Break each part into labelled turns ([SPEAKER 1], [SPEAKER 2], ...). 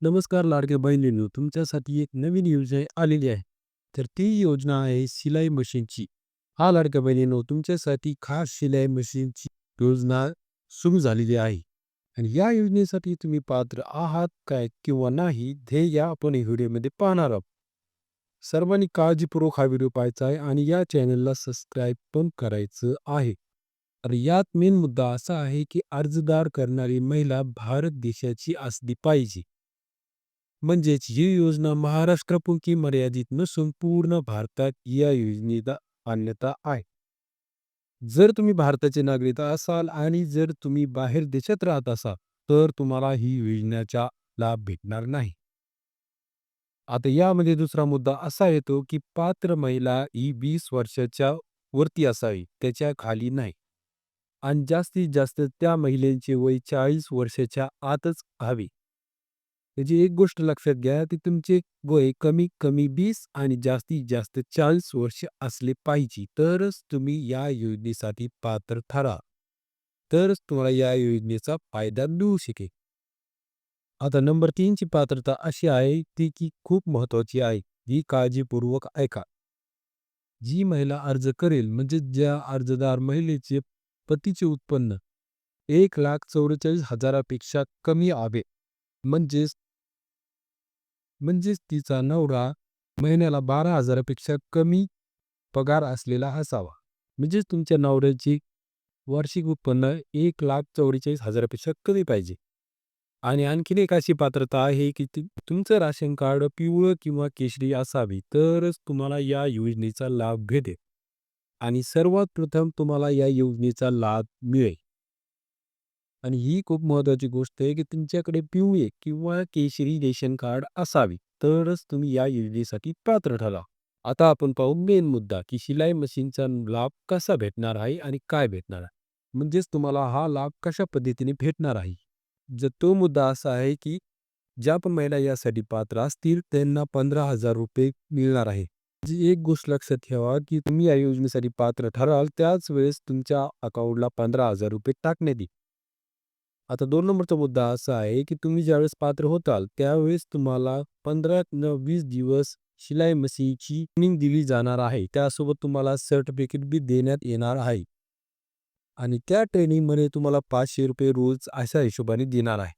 [SPEAKER 1] नमस्कार लाडक्या बहिणींनो, तुमच्यासाठी एक नवीन योजना आलेली आहे. तर ती योजना आहे शिलाई मशीनची. हा लाडक्या बहिणींनो, तुमच्यासाठी खास शिलाई मशीनची योजना सुरू झालेली आहे. आणि या योजनेसाठी तुम्ही पात्र आहात काय किंवा नाही हे या आपण या व्हिडिओमध्ये पाहणार आहोत. सर्वांनी काळजीपूर्वक हा व्हिडिओ पाहायचा आहे आणि या चॅनलला सबस्क्राईब पण करायचं आहे. तर यात मेन मुद्दा असा आहे की अर्जदार करणारी महिला भारत देशाची असली पाहिजे. म्हणजेच ही योजना महाराष्ट्रापुरती मर्यादित नसून पूर्ण भारतात या योजनेला मान्यता आहे. जर तुम्ही भारताचे नागरिक असाल आणि जर तुम्ही बाहेर देशात राहत असाल, तर तुम्हाला ही योजनेचा लाभ भेटणार नाही. आता यामध्ये दुसरा मुद्दा असा येतो, की पात्र महिला ही 20 वर्षाच्या वरती असावी, त्याच्या खाली नाही. आणि जास्तीत जास्त त्या महिलेचे वय 40 वर्षाच्या आतच हवे. त्याची एक गोष्ट लक्षात घ्या, की तुमचे वय कमीत कमी 20 आणि जास्तीत जास्त 40 वर्ष असले पाहिजे. तरच तुम्ही या योजनेसाठी पात्र ठरा. तरच तुम्हाला या योजनेचा फायदा मिळू शकेल. आता नंबर 3 ची पात्रता अशी आहे, ती की खूप महत्त्वाची आहे. ही काळजीपूर्वक ऐका. जी महिला अर्ज करेल म्हणजे ज्या अर्जदार महिलेचे पतीचे उत्पन्न 1,44,000 पेक्षा कमी हवे. म्हणजेच म्हणजेच तिचा नवरा महिन्याला 12,000 पेक्षा कमी पगार असलेला असावा. म्हणजेच तुमच्या नवऱ्याची वार्षिक उत्पन्न 1,44,000 पेक्षा कमी पाहिजे. आणि आणखीन एक अशी पात्रता आहे की तुमचं राशन कार्ड पिवळं किंवा केशरी असावे तरच तुम्हाला या योजनेचा लाभ भेटेल. आणि सर्वात प्रथम तुम्हाला या योजनेचा लाभ मिळेल. आणि ही खूप महत्त्वाची गोष्ट आहे की तुमच्याकडे पिवळे किंवा केशरी रेशन कार्ड असावे तरच तुम्ही या योजनेसाठी पात्र ठरा. आता आपण पाहू मेन मुद्दा की शिलाई मशीनचा लाभ कसा भेटणार आहे आणि काय भेटणार आहे. म्हणजेच तुम्हाला हा लाभ कशा पद्धतीने भेटणार आहे. जर तो मुद्दा असा आहे की ज्या पण महिला यासाठी पात्र असतील त्यांना 15,000 रुपये मिळणार आहे. जी एक गोष्ट लक्षात ठेवा की तुम्ही या योजनेसाठी पात्र ठराल त्याच वेळेस तुमच्या अकाउंटला 15,000 रुपये टाकण्यात येईल. आता 2 नंबरचा मुद्दा असा आहे, की तुम्ही ज्यावेळेस पात्र होताल, त्यावेळेस तुम्हाला 15 न 20 दिवस शिलाई मशीनची ट्रेनिंग दिली जाणार आहे. त्यासोबत तुम्हाला सर्टिफिकेट बी देण्यात येणार आहे. आणि त्या ट्रेनिंगमध्ये तुम्हाला ₹500 रोज अशा हिशोबाने देणार आहे.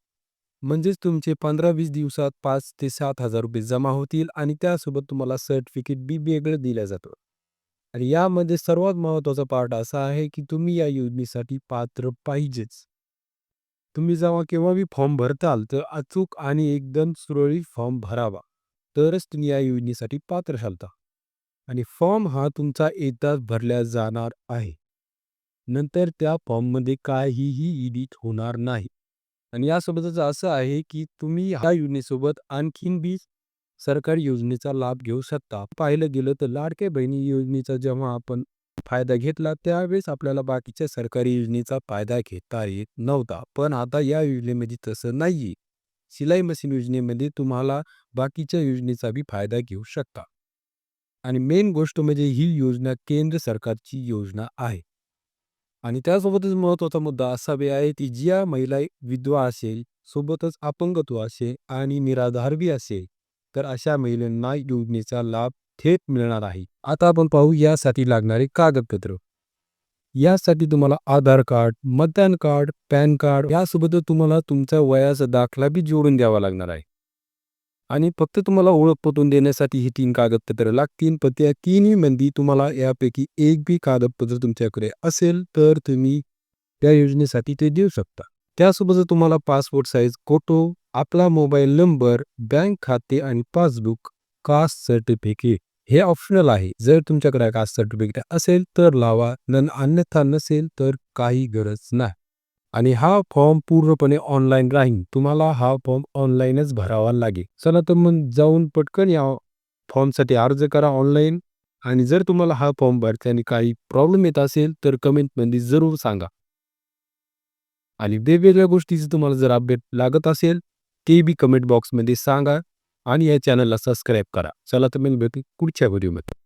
[SPEAKER 1] म्हणजेच तुमचे 15-20 दिवसात 5,000 ते 7,000 रुपये जमा होतील आणि त्यासोबत तुम्हाला सर्टिफिकेट बी वेगळं दिलं जातं. आणि यामध्ये सर्वात महत्त्वाचा पार्ट असा आहे, की तुम्ही या योजनेसाठी पात्र पाहिजेच. तुम्ही जेव्हा केव्हाही फॉर्म भरताल तर अचूक आणि एकदम सुरळीत फॉर्म भरावा. तरच तुम्ही या योजनेसाठी पात्र ठरता. आणि फॉर्म हा तुमचा एकदाच भरला जाणार आहे. नंतर त्या फॉर्ममध्ये काहीही एडिट होणार नाही. आणि यासोबतच असं आहे की तुम्ही ह्या योजनेसोबत आणखीन बी सरकारी योजनेचा लाभ घेऊ शकता. पाहिलं गेलं तर लाडक्या बहिणी योजनेचा जेव्हा आपण फायदा घेतला त्यावेळेस आपल्याला बाकीच्या सरकारी योजनेचा फायदा घेता येत नव्हता. पण आता या योजनेमध्ये तसं नाहीये. शिलाई मशीन योजनेमध्ये तुम्हाला बाकीच्या योजनेचा बी फायदा घेऊ शकता. आणि मेन गोष्ट म्हणजे ही योजना केंद्र सरकारची योजना आहे. आणि त्यासोबतच महत्त्वाचा मुद्दा असा बी आहे की ज्या महिला विधवा असेल, सोबतच अपंगत्व असेल आणि निराधार बी असेल, तर अशा महिलांना योजनेचा लाभ थेट मिळणार आहे. आता आपण पाहू यासाठी लागणारे कागदपत्र. यासाठी तुम्हाला आधार कार्ड, मतदान कार्ड, पॅन कार्ड यासोबतच तुम्हाला तुमचा वयाचा दाखला बी जोडून द्यावा लागणार आहे. आणि फक्त तुम्हाला ओळख पटवून देण्यासाठी ही 3 कागदपत्र लागतील. पण त्या तिन्हीमध्ये तुम्हाला यापैकी एक बी कागदपत्र तुमच्याकडे असेल, तर तुम्ही त्या योजनेसाठी ते देऊ शकता. त्यासोबत तुम्हाला पासपोर्ट साइज फोटो, आपला मोबाईल नंबर, बँक खाते आणि पासबुक, कास्ट सर्टिफिकेट हे ऑप्शनल आहे. जर तुमच्याकडे कास्ट सर्टिफिकेट असेल तर लावा, अन्यथा नसेल तर काही गरज नाही. आणि हा फॉर्म पूर्णपणे ऑनलाईन राहील. तुम्हाला हा फॉर्म ऑनलाईनच भरावा लागेल. चला तर मग जाऊन पटकन या फॉर्मसाठी अर्ज करा ऑनलाईन. आणि जर तुम्हाला हा फॉर्म भरताना काही प्रॉब्लेम येत असेल तर कमेंटमध्ये जरूर सांगा. आणि वेगवेगळ्या गोष्टीची तुम्हाला जर अपडेट लागत असेल ते बी कमेंट बॉक्समध्ये सांगा आणि या चॅनलला सबस्क्राईब करा. चला तर मग भेटू पुढच्या व्हिडिओमध्ये.